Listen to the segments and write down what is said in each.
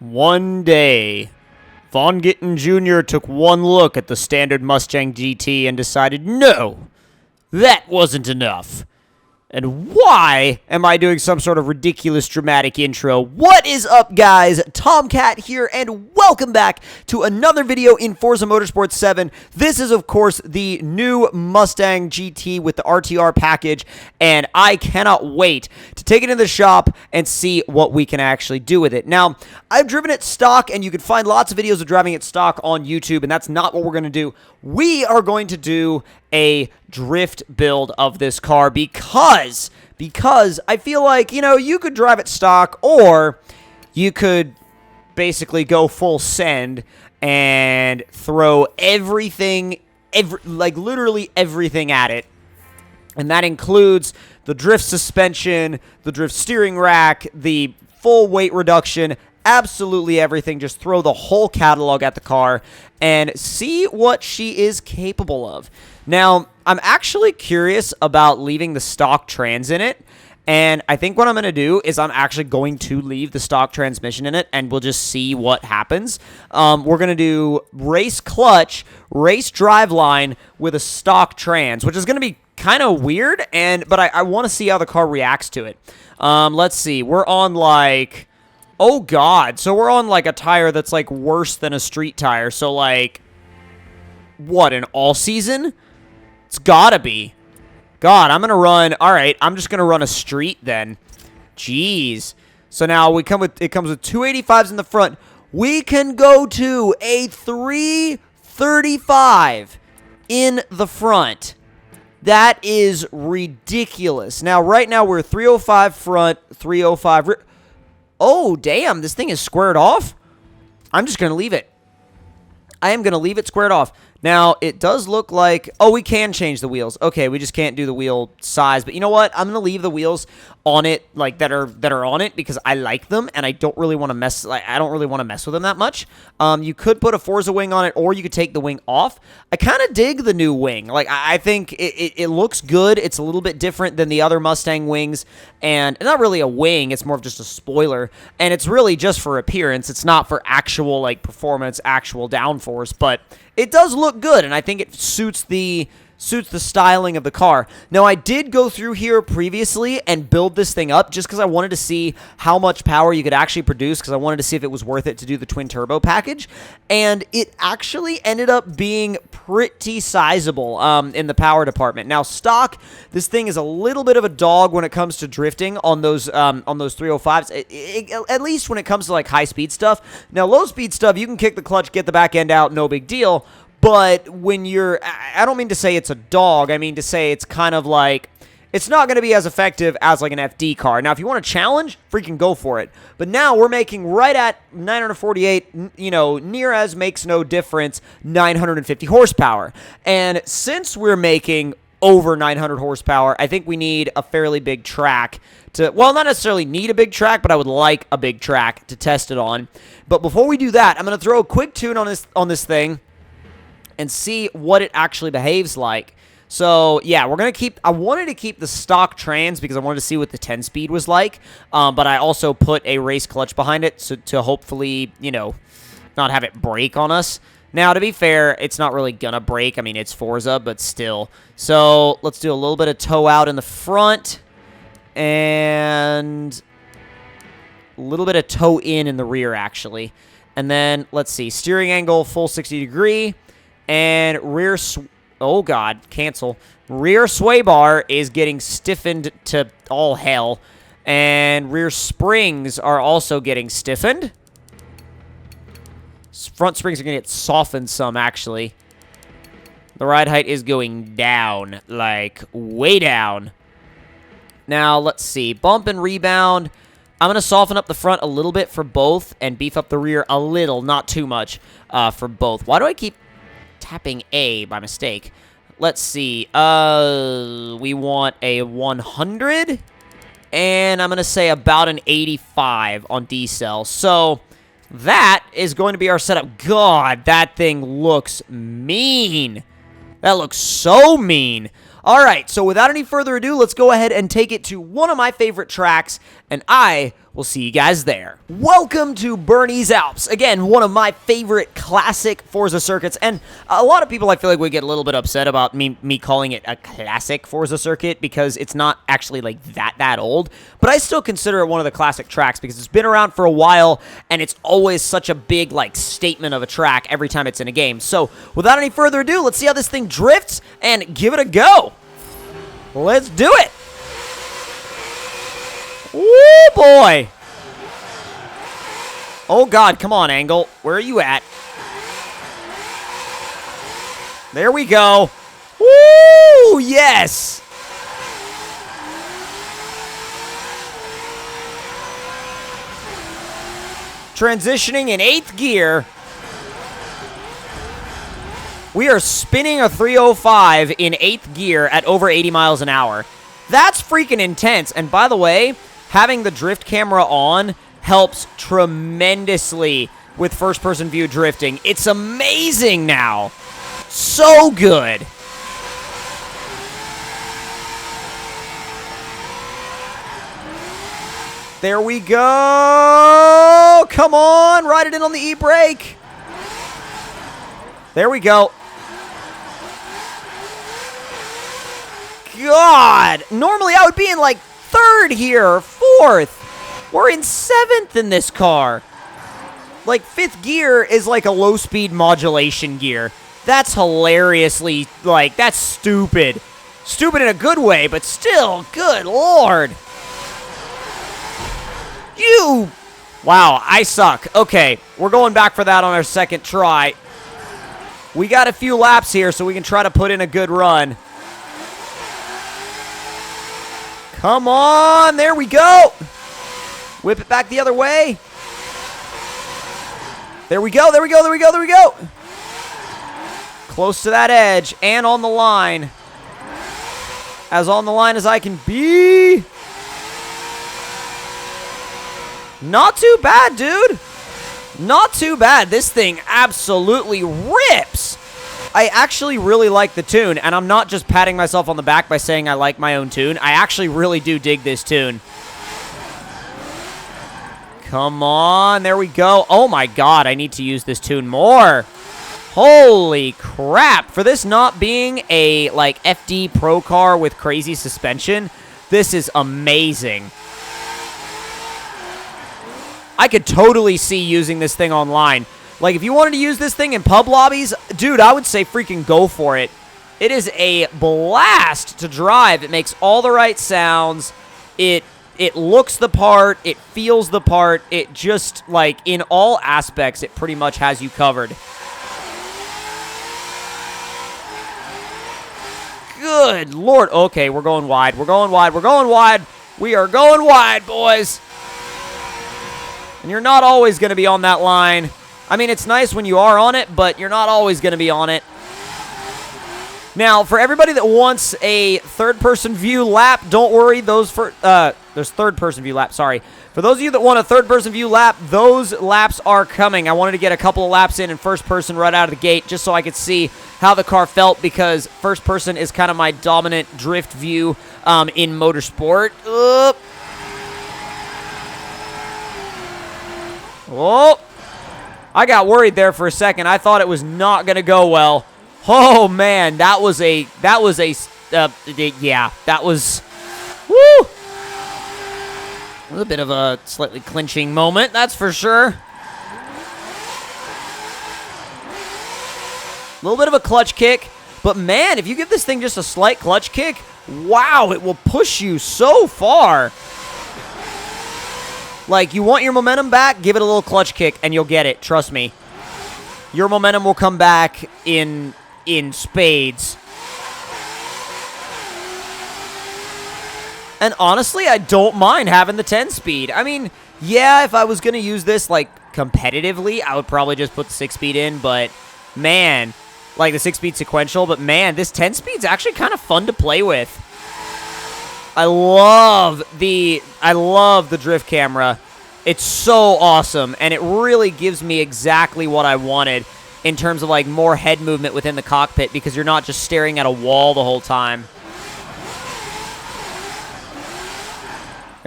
One day, Von Gittin Jr. took one look at the standard Mustang GT and decided, no, that wasn't enough. And why am I doing some sort of ridiculous dramatic intro? What is up, guys? Tomcat here, and welcome back to another video in Forza Motorsport 7. This is, of course, the new Mustang GT with the RTR package, and I cannot wait to take it in the shop and see what we can actually do with it. Now, I've driven it stock, and you can find lots of videos of driving it stock on YouTube, and that's not what we're going to do. We are going to do a drift build of this car because I feel like, you know, you could drive it stock or you could basically go full send and throw everything, like literally everything at it. And that includes the drift suspension, the drift steering rack, the full weight reduction, absolutely everything. Just throw the whole catalog at the car and see what she is capable of. Now, I'm actually curious about leaving the stock trans in it, and I think what I'm going to do is I'm actually going to leave the stock transmission in it, and we'll just see what happens. We're going to do race clutch, race driveline with a stock trans, which is going to be kind of weird, but I want to see how the car reacts to it. Let's see. We're on like... Oh, God. So we're on, like, a tire that's, like, worse than a street tire. So, like, what, an all-season? It's gotta be. God, I'm gonna run... All right, I'm just gonna run a street, then. Jeez. So now it comes with 285s in the front. We can go to a 335 in the front. That is ridiculous. Now, right now, we're 305 front, 305... Oh, damn, this thing is squared off? I'm just going to leave it. I am going to leave it squared off. Now, it does look like... Oh, we can change the wheels. Okay, we just can't do the wheel size. But you know what? I'm going to leave the wheels on it, like, that are on it, because I like them, and I don't really want to mess... Like, I don't really want to mess with them that much. You could put a Forza wing on it, or you could take the wing off. I kind of dig the new wing. Like, I think it looks good. It's a little bit different than the other Mustang wings, and not really a wing. It's more of just a spoiler, and it's really just for appearance. It's not for actual, like, performance, actual downforce, but... It does look good, and I think it suits the styling of the car. Now, I did go through here previously and build this thing up just because I wanted to see how much power you could actually produce, because I wanted to see if it was worth it to do the twin turbo package, and it actually ended up being pretty sizable in the power department. Now, stock, this thing is a little bit of a dog when it comes to drifting on those 305s, at least when it comes to like high speed stuff. Now, low speed stuff, you can kick the clutch, get the back end out, no big deal. But when you're, I don't mean to say it's a dog, I mean to say it's kind of like, it's not going to be as effective as like an FD car. Now, if you want to challenge, freaking go for it. But now we're making right at 948, you know, near as makes no difference, 950 horsepower. And since we're making over 900 horsepower, I think we need a fairly big track to, well, not necessarily need a big track, but I would like a big track to test it on. But before we do that, I'm going to throw a quick tune on this thing and see what it actually behaves like. So, yeah, we're going to keep... I wanted to keep the stock trans because I wanted to see what the 10-speed was like, but I also put a race clutch behind it to hopefully, you know, not have it break on us. Now, to be fair, it's not really going to break. I mean, it's Forza, but still. So, let's do a little bit of toe out in the front, and a little bit of toe in the rear, actually. And then, let's see, steering angle, full 60 degree. And rear, oh God, cancel. Rear sway bar is getting stiffened to all hell. And rear springs are also getting stiffened. Front springs are going to get softened some, actually. The ride height is going down, like way down. Now, let's see. Bump and rebound. I'm going to soften up the front a little bit for both and beef up the rear a little, not too much for both. Why do I keep tapping A by mistake? Let's see. We want a 100, and I'm going to say about an 85 on D-cell. So that is going to be our setup. God, that thing looks mean. That looks so mean. All right, so without any further ado, let's go ahead and take it to one of my favorite tracks, and I We'll see you guys there. Welcome to Bernese Alps. Again, one of my favorite classic Forza circuits, and a lot of people I feel like would get a little bit upset about me calling it a classic Forza circuit because it's not actually like that old, but I still consider it one of the classic tracks because it's been around for a while and it's always such a big like statement of a track every time it's in a game. So without any further ado, let's see how this thing drifts and give it a go. Let's do it. Woo, boy. Oh, God. Come on, Angle. Where are you at? There we go. Woo, yes. Transitioning in 8th gear. We are spinning a 305 in 8th gear at over 80 miles an hour. That's freaking intense. And by the way, having the drift camera on helps tremendously with first-person view drifting. It's amazing now. So good. There we go. Come on, ride it in on the e-brake. There we go. God, normally I would be in like 3rd here, or 4th. We're in 7th in this car. Like 5th gear is like a low-speed modulation gear. That's hilariously, like, that's stupid. Stupid in a good way, but still, good lord. Wow, I suck. Okay, we're going back for that on our 2nd try. We got a few laps here, so we can try to put in a good run. Come on, there we go. Whip it back the other way. There we go, there we go, there we go, there we go. Close to that edge and on the line. As on the line as I can be. Not too bad, dude. Not too bad. This thing absolutely rips. I actually really like the tune, and I'm not just patting myself on the back by saying I like my own tune. I actually really do dig this tune. Come on, there we go. Oh my god, I need to use this tune more. Holy crap. For this not being a, like, FD Pro car with crazy suspension, this is amazing. I could totally see using this thing online. Like, if you wanted to use this thing in pub lobbies, dude, I would say freaking go for it. It is a blast to drive. It makes all the right sounds. It looks the part. It feels the part. It just, like, in all aspects, it pretty much has you covered. Good lord. Okay, we're going wide. We're going wide. We're going wide. We are going wide, boys. And you're not always going to be on that line. I mean, it's nice when you are on it, but you're not always going to be on it. Now, for everybody that wants a third-person view lap, don't worry. There's third-person view lap, sorry. For those of you that want a third-person view lap, those laps are coming. I wanted to get a couple of laps in first person right out of the gate just so I could see how the car felt because first person is kind of my dominant drift view in motorsport. Oh, I got worried there for a second. I thought it was not going to go well. Oh, man, woo. A little bit of a slightly clinching moment, that's for sure. A little bit of a clutch kick, but man, if you give this thing just a slight clutch kick, wow, it will push you so far. Like, you want your momentum back, give it a little clutch kick, and you'll get it, trust me. Your momentum will come back in spades. And honestly, I don't mind having the 10-speed. I mean, yeah, if I was going to use this, like, competitively, I would probably just put the 6-speed in, but, man, like the 6-speed sequential, but, man, this 10-speed's actually kind of fun to play with. I love the drift camera. It's so awesome, and it really gives me exactly what I wanted in terms of, like, more head movement within the cockpit because you're not just staring at a wall the whole time.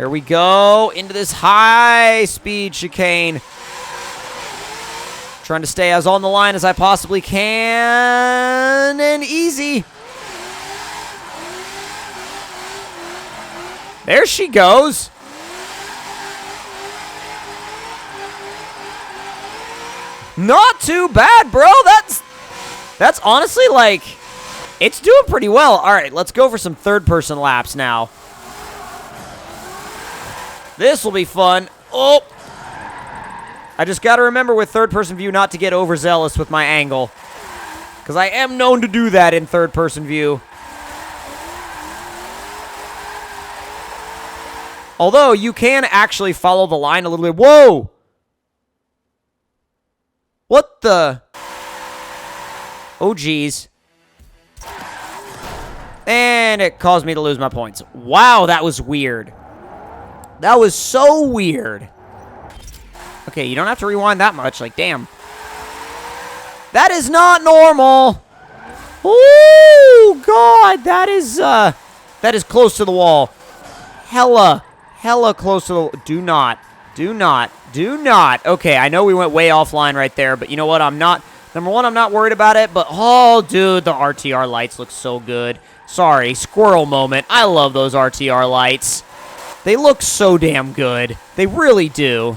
Here we go into this high-speed chicane. Trying to stay as on the line as I possibly can. And easy. There she goes. Not too bad, bro. That's honestly, like, it's doing pretty well. All right, let's go for some third-person laps now. This will be fun. Oh. I just got to remember with third-person view not to get overzealous with my angle, because I am known to do that in third-person view. Although, you can actually follow the line a little bit. Whoa! What the? Oh, geez. And it caused me to lose my points. Wow, that was weird. That was so weird. Okay, you don't have to rewind that much. Like, damn. That is not normal. Ooh, God, that is close to the wall. Hella close to the... Do not. Okay, I know we went way offline right there, but you know what? Number one, I'm not worried about it, but, oh, dude, the RTR lights look so good. Sorry, squirrel moment. I love those RTR lights. They look so damn good. They really do.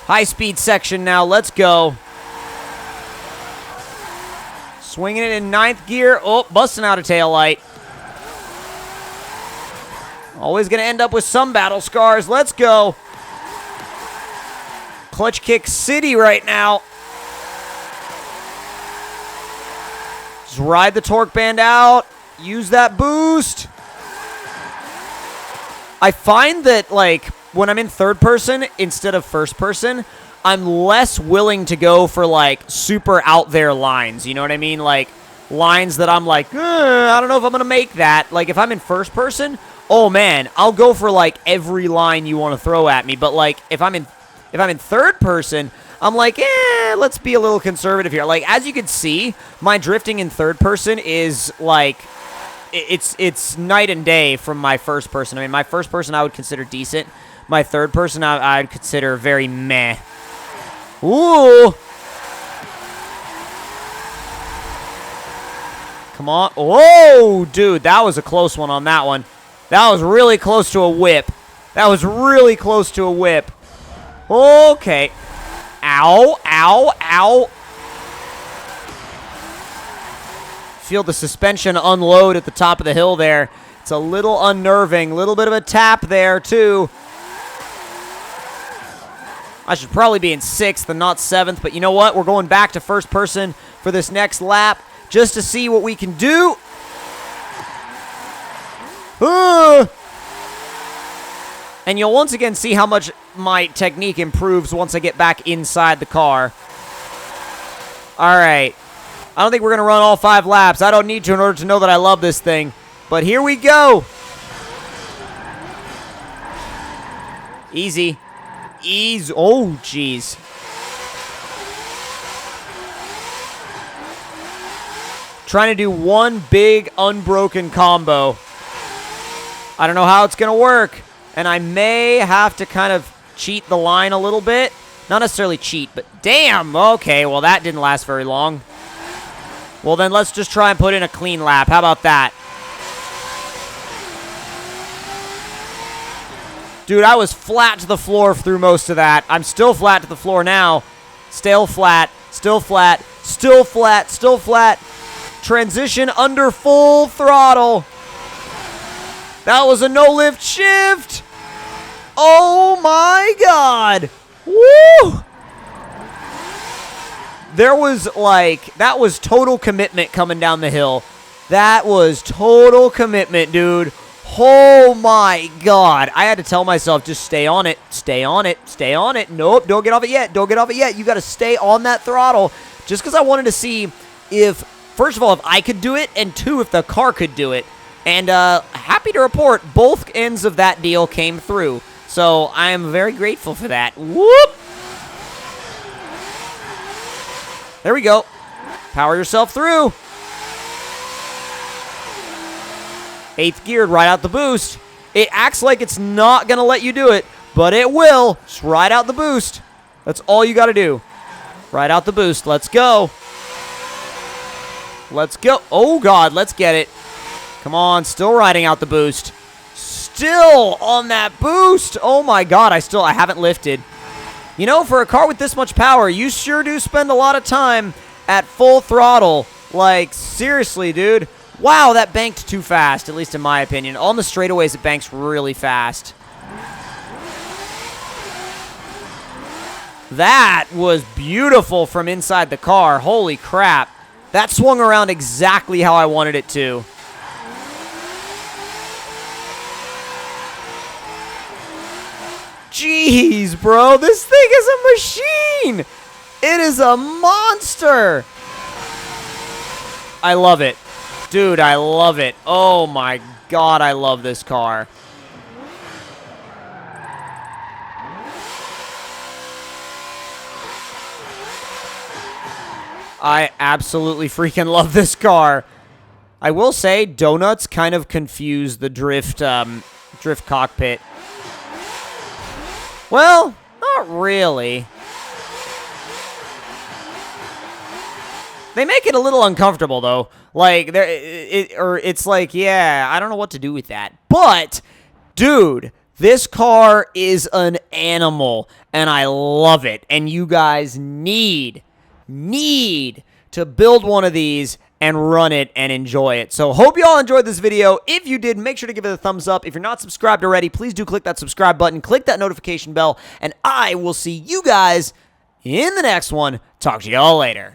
High-speed section now. Let's go. Swinging it in 9th gear. Oh, busting out a taillight. Always going to end up with some battle scars. Let's go. Clutch kick city right now. Just ride the torque band out. Use that boost. I find that, like, when I'm in third person instead of first person, I'm less willing to go for, like, super out there lines. You know what I mean? Like, lines that I'm like, I don't know if I'm going to make that. Like, if I'm in first person, oh, man, I'll go for, like, every line you want to throw at me. But, like, if I'm in third person, I'm like, let's be a little conservative here. Like, as you can see, my drifting in third person is, like... It's night and day from my first person. I mean, my first person I would consider decent. My third person I'd consider very meh. Ooh. Come on. Whoa, dude, that was a close one on that one. That was really close to a whip. Okay. Ow, ow, ow. Feel the suspension unload at the top of the hill there. It's a little unnerving. A little bit of a tap there, too. I should probably be in 6th and not 7th, but you know what? We're going back to first person for this next lap just to see what we can do. And you'll once again see how much my technique improves once I get back inside the car. All right. I don't think we're going to run all 5 laps. I don't need to in order to know that I love this thing. But here we go. Easy. Easy. Oh, jeez. Trying to do one big unbroken combo. I don't know how it's going to work. And I may have to kind of cheat the line a little bit. Not necessarily cheat, but damn. Okay, well, that didn't last very long. Well, then let's just try and put in a clean lap. How about that? Dude, I was flat to the floor through most of that. I'm still flat to the floor now. Still flat, still flat, still flat, still flat. Transition under full throttle. That was a no-lift shift. Oh, my God. Woo! There was, like, that was total commitment coming down the hill. That was total commitment, dude. Oh, my God. I had to tell myself, just stay on it, stay on it, stay on it. Nope, don't get off it yet, don't get off it yet. You got to stay on that throttle just because I wanted to see if, first of all, if I could do it, and 2, if the car could do it. And happy to report, both ends of that deal came through. So I am very grateful for that. Whoop! There we go. Power yourself through. 8th geared right out the boost. It acts like it's not going to let you do it, but it will. Just ride out the boost. That's all you got to do. Ride out the boost. Let's go. Let's go. Oh, God. Let's get it. Come on. Still riding out the boost. Still on that boost. Oh, my God. I haven't lifted. You know, for a car with this much power, you sure do spend a lot of time at full throttle. Like, seriously, dude. Wow, that banked too fast, at least in my opinion. On the straightaways, it banks really fast. That was beautiful from inside the car. Holy crap. That swung around exactly how I wanted it to. Jeez, bro. This thing is a machine. It is a monster. I love it. Dude, I love it. Oh my God, I love this car. I absolutely freaking love this car. I will say, donuts kind of confuse the drift cockpit. Well, not really. They make it a little uncomfortable, though. Like, it's like, yeah, I don't know what to do with that. But, dude, this car is an animal, and I love it. And you guys need to build one of these and run it and enjoy it. So, hope you all enjoyed this video. If you did, make sure to give it a thumbs up. If you're not subscribed already, please do click that subscribe button. Click that notification bell, and I will see you guys in the next one. Talk to y'all later.